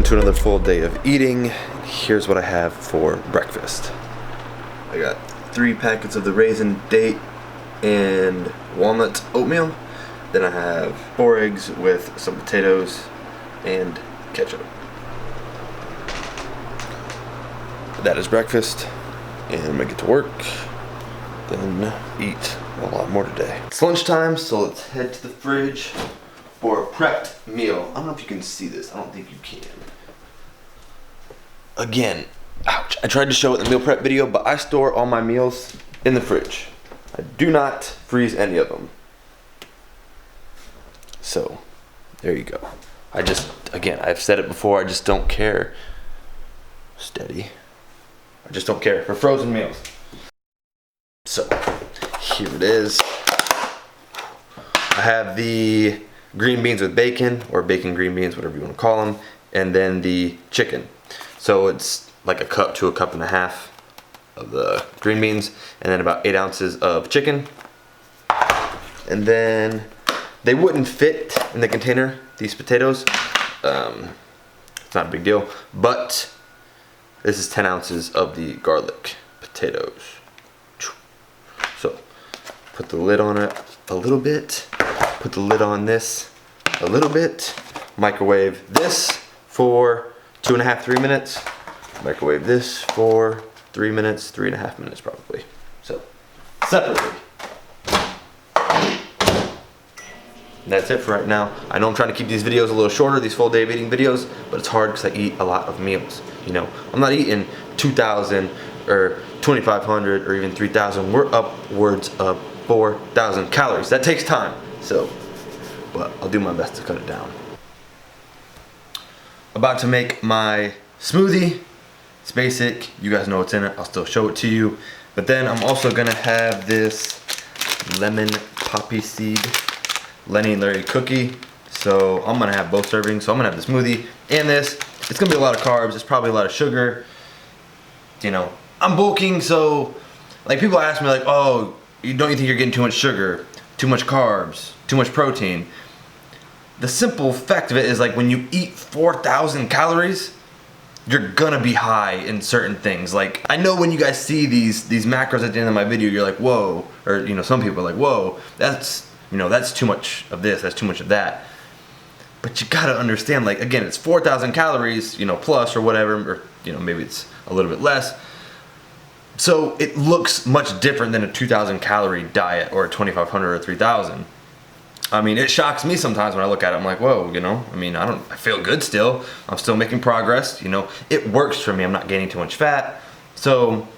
into another full day of eating. Here's what I have for breakfast. I got 3 packets of the raisin date and walnut oatmeal. Then I have 4 eggs with some potatoes and ketchup. That is breakfast, and I'm gonna get to work, then eat a lot more today. It's lunchtime, so let's head to the fridge for a prepped meal. I don't know if you can see this. I don't think you can. Again, ouch. I tried to show it in the meal prep video, but I store all my meals in the fridge. I do not freeze any of them. So, there you go. Again, I've said it before, I just don't care. Steady. I just don't care for frozen meals. So, here it is. I have the green beans with bacon, or bacon green beans, whatever you want to call them, and then the chicken. So it's like a cup to a cup and a half of the green beans, and then about 8 ounces of chicken. And then they wouldn't fit in the container, these potatoes. It's not a big deal, but this is 10 ounces of the garlic potatoes. So put the lid on it a little bit, put the lid on this a little bit, microwave this for 2.5, 3 minutes, microwave this for 3 minutes, 3.5 minutes probably. So separately. That's it for right now. I know I'm trying to keep these videos a little shorter, these full day of eating videos, but it's hard because I eat a lot of meals. You know, I'm not eating 2,000 or 2,500 or even 3,000. We're upwards of 4,000 calories. That takes time. So, but I'll do my best to cut it down. About to make my smoothie. It's basic. You guys know what's in it. I'll still show it to you. But then I'm also gonna have this lemon poppy seed Lenny and Larry cookie. So I'm gonna have both servings. So I'm gonna have the smoothie and this. It's gonna be a lot of carbs. It's probably a lot of sugar. You know, I'm bulking, so like people ask me like, oh, don't you think you're getting too much sugar, too much carbs, too much protein? The simple fact of it is like when you eat 4,000 calories, you're gonna be high in certain things. Like I know when you guys see these macros at the end of my video, you're like, whoa, or you know, some people are like, whoa, that's too much of this, that's too much of that. But you gotta understand, like again, it's 4,000 calories, you know, plus or whatever, or you know, maybe it's a little bit less. So it looks much different than a 2,000 calorie diet or a 2,500 or 3,000. I mean, it shocks me sometimes when I look at it. I'm like, whoa, you know, I mean, I feel good still. I'm still making progress, you know. It works for me. I'm not gaining too much fat. So,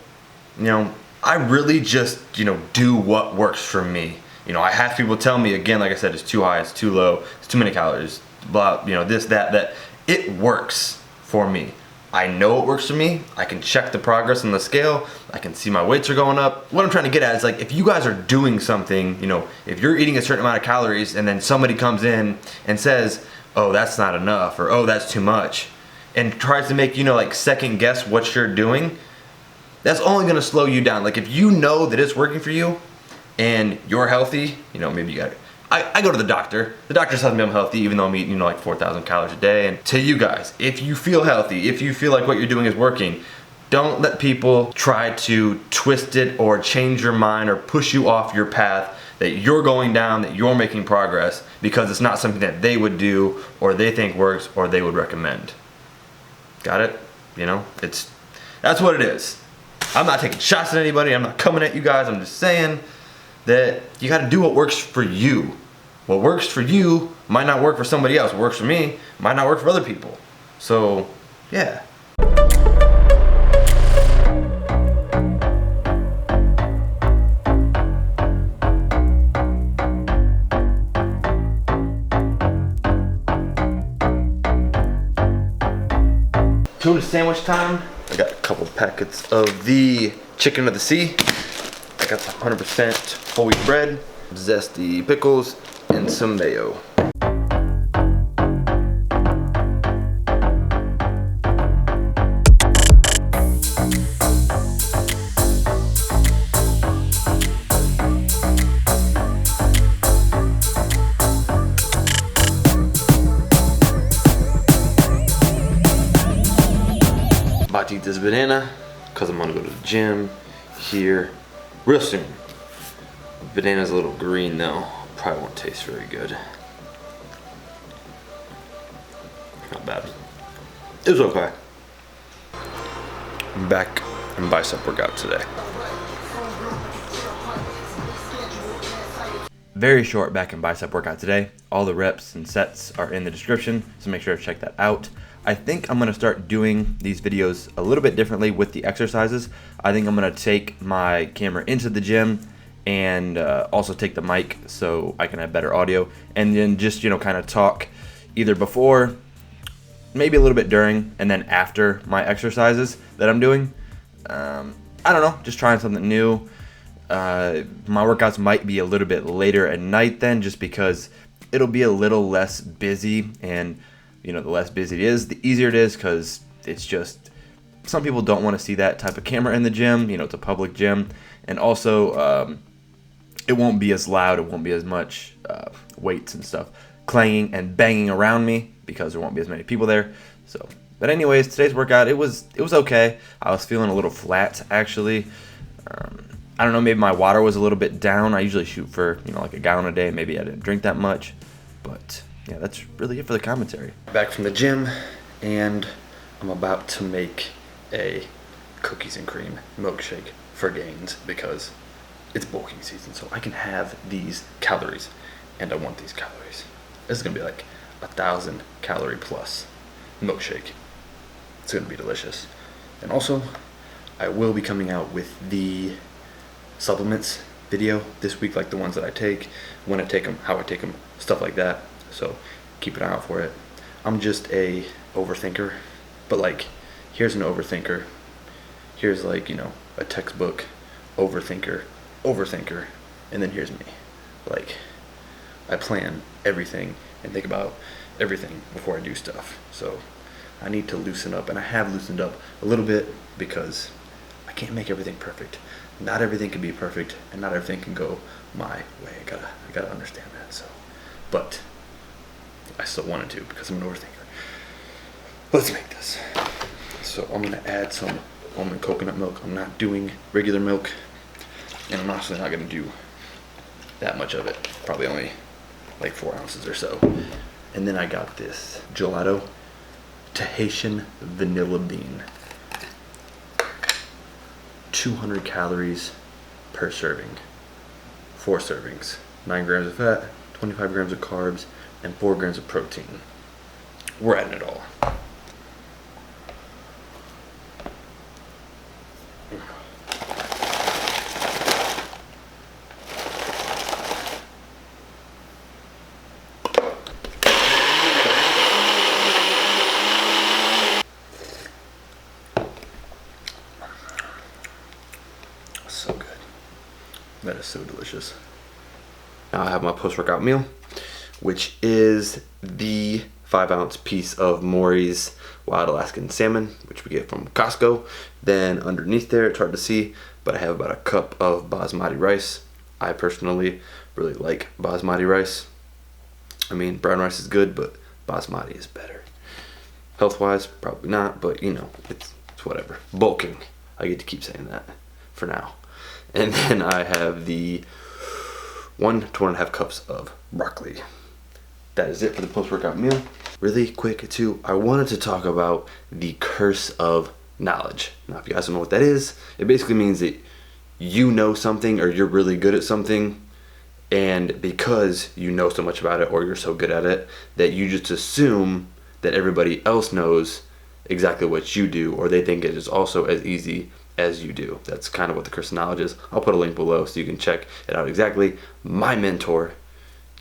you know, I really just, you know, do what works for me. You know, I have people tell me, again, like I said, it's too high, it's too low, it's too many calories, blah, you know, this, that. It works for me. I know it works for me. I can check the progress on the scale. I can see my weights are going up. What I'm trying to get at is like, if you guys are doing something, you know, if you're eating a certain amount of calories and then somebody comes in and says, oh, that's not enough, or oh, that's too much, and tries to make, you know, like second guess what you're doing, that's only gonna slow you down. Like if you know that it's working for you and you're healthy, you know, maybe you got it. I go to the doctor. The doctor tells me I'm healthy even though I'm eating, you know, like 4,000 calories a day. And to you guys, if you feel healthy, if you feel like what you're doing is working, don't let people try to twist it or change your mind or push you off your path that you're going down, that you're making progress, because it's not something that they would do or they think works or they would recommend. Got it? You know, that's what it is. I'm not taking shots at anybody. I'm not coming at you guys. I'm just saying that you got to do what works for you. What works for you might not work for somebody else. What works for me might not work for other people. So, yeah. Tuna sandwich time. I got a couple packets of the chicken of the sea. I got the 100% whole wheat bread, zesty pickles, and some mayo. eat this banana because I'm gonna go to the gym here real soon. Banana's a little green though, probably won't taste very good. Not bad. It was okay. I'm back in bicep workout today. Very short back and bicep workout today. All the reps and sets are in the description, so make sure to check that out. I think I'm gonna start doing these videos a little bit differently with the exercises. I think I'm gonna take my camera into the gym and also take the mic so I can have better audio, and then just, you know, kind of talk either before, maybe a little bit during, and then after my exercises that I'm doing. I don't know, just trying something new. My workouts might be a little bit later at night then, just because it'll be a little less busy, and you know, the less busy it is, the easier it is, because it's just, some people don't want to see that type of camera in the gym. You know, it's a public gym, and also it won't be as loud, it won't be as much weights and stuff clanging and banging around me, because there won't be as many people there. So, but anyways, today's workout, it was okay. I was feeling a little flat actually. I don't know, maybe my water was a little bit down. I usually shoot for, you know, like a gallon a day. Maybe I didn't drink that much, but yeah, that's really it for the commentary. Back from the gym, and I'm about to make a cookies and cream milkshake for gains, because it's bulking season, so I can have these calories, and I want these calories. This is gonna be like 1,000 calorie plus milkshake. It's gonna be delicious. And also, I will be coming out with the supplements video this week, like the ones that I take, when I take them, how I take them, stuff like that. So keep an eye out for it. I'm just a overthinker, but like, here's an overthinker. Here's like, you know, a textbook overthinker, and then here's me. Like, I plan everything and think about everything before I do stuff. So I need to loosen up, and I have loosened up a little bit, because I can't make everything perfect. Not everything can be perfect, and not everything can go my way. I gotta understand that. So, but I still wanted to, because I'm an overthinker. Let's make this. So I'm gonna add some almond coconut milk. I'm not doing regular milk, and I'm actually not gonna do that much of it. Probably only like 4 ounces or so. And then I got this gelato Tahitian vanilla bean. 200 calories per serving. 4 servings. 9 grams of fat, 25 grams of carbs, and 4 grams of protein. We're adding it all. So good. That is so delicious. Now I have my post-workout meal, which is the 5-ounce piece of Maury's Wild Alaskan Salmon, which we get from Costco. Then underneath there, it's hard to see, but I have about a cup of basmati rice. I personally really like basmati rice. I mean, brown rice is good, but basmati is better. Health-wise, probably not, but you know, it's whatever. Bulking. I get to keep saying that for now. And then I have the 1 to 1.5 cups of broccoli. That is it for the post-workout meal. Really quick too, I wanted to talk about the curse of knowledge. Now, if you guys don't know what that is, it basically means that you know something, or you're really good at something, and because you know so much about it, or you're so good at it, that you just assume that everybody else knows exactly what you do, or they think it is also as easy as you do. That's kind of what the curse of knowledge is. I'll put a link below so you can check it out exactly. My mentor,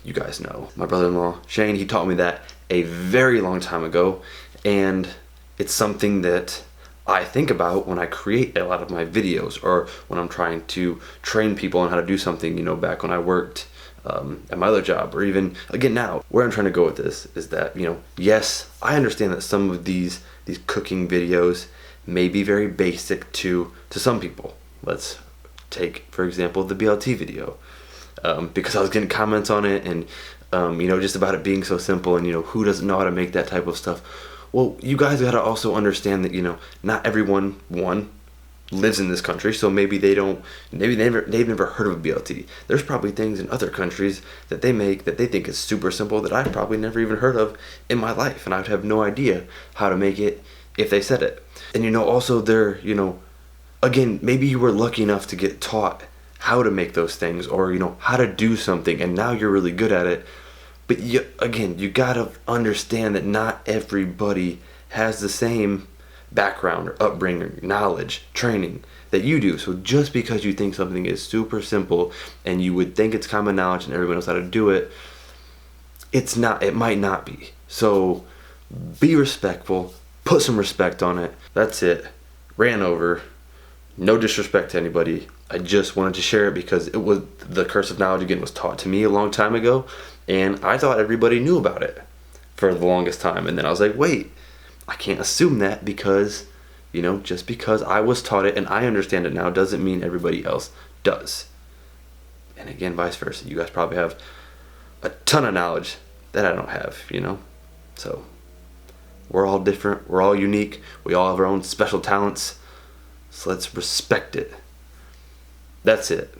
you guys know, my brother-in-law Shane, he taught me that a very long time ago, and it's something that I think about when I create a lot of my videos, or when I'm trying to train people on how to do something, you know, back when I worked at my other job, or even again now. Where I'm trying to go with this is that, you know, yes, I understand that some of these cooking videos may be very basic to some people. Let's take, for example, the BLT video, because I was getting comments on it, and you know, just about it being so simple, and you know, who doesn't know how to make that type of stuff. Well, you guys gotta also understand that, you know, not everyone, one, lives in this country, so maybe they've never heard of a BLT. There's probably things in other countries that they make that they think is super simple that I've probably never even heard of in my life, and I would have no idea how to make it if they said it. And you know, also they're, you know, again, maybe you were lucky enough to get taught how to make those things, or, you know, how to do something, and now you're really good at it. But you, again, you gotta understand that not everybody has the same background or upbringing, knowledge, training that you do. So just because you think something is super simple and you would think it's common knowledge and everyone knows how to do it, it's not. It might not be. So be respectful, put some respect on it. That's it. Ran over. No disrespect to anybody. I just wanted to share it because it was, the curse of knowledge again was taught to me a long time ago, and I thought everybody knew about it for the longest time. And then I was like, wait, I can't assume that, because, you know, just because I was taught it and I understand it now doesn't mean everybody else does. And again, vice versa. You guys probably have a ton of knowledge that I don't have, you know? So we're all different. We're all unique. We all have our own special talents. So let's respect it. That's it.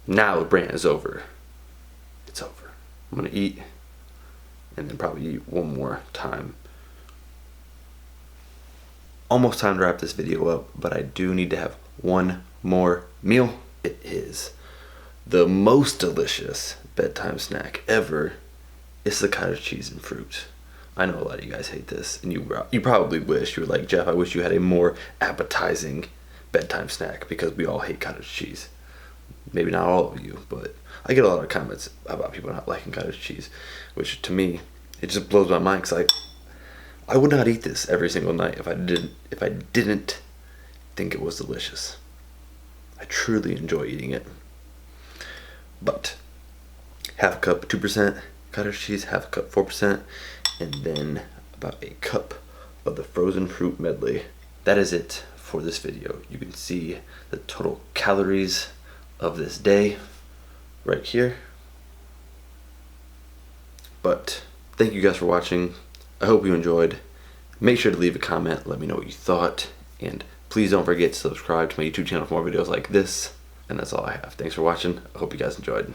Now the rant is over. It's over. I'm gonna eat, and then probably eat one more time. Almost time to wrap this video up, but I do need to have one more meal. It is the most delicious bedtime snack ever. It's the cottage cheese and fruit. I know a lot of you guys hate this, and you probably wish, you were like, Jeff, I wish you had a more appetizing bedtime snack, because we all hate cottage cheese. Maybe not all of you, but I get a lot of comments about people not liking cottage cheese, which to me, it just blows my mind, because I would not eat this every single night if I didn't think it was delicious. I truly enjoy eating it. But half a cup 2% cottage cheese, half a cup 4%, and then about a cup of the frozen fruit medley. That is it for this video. You can see the total calories of this day right here. But thank you guys for watching. I hope you enjoyed. Make sure to leave a comment, let me know what you thought, and please don't forget to subscribe to my YouTube channel for more videos like this. And that's all I have. Thanks for watching. I hope you guys enjoyed.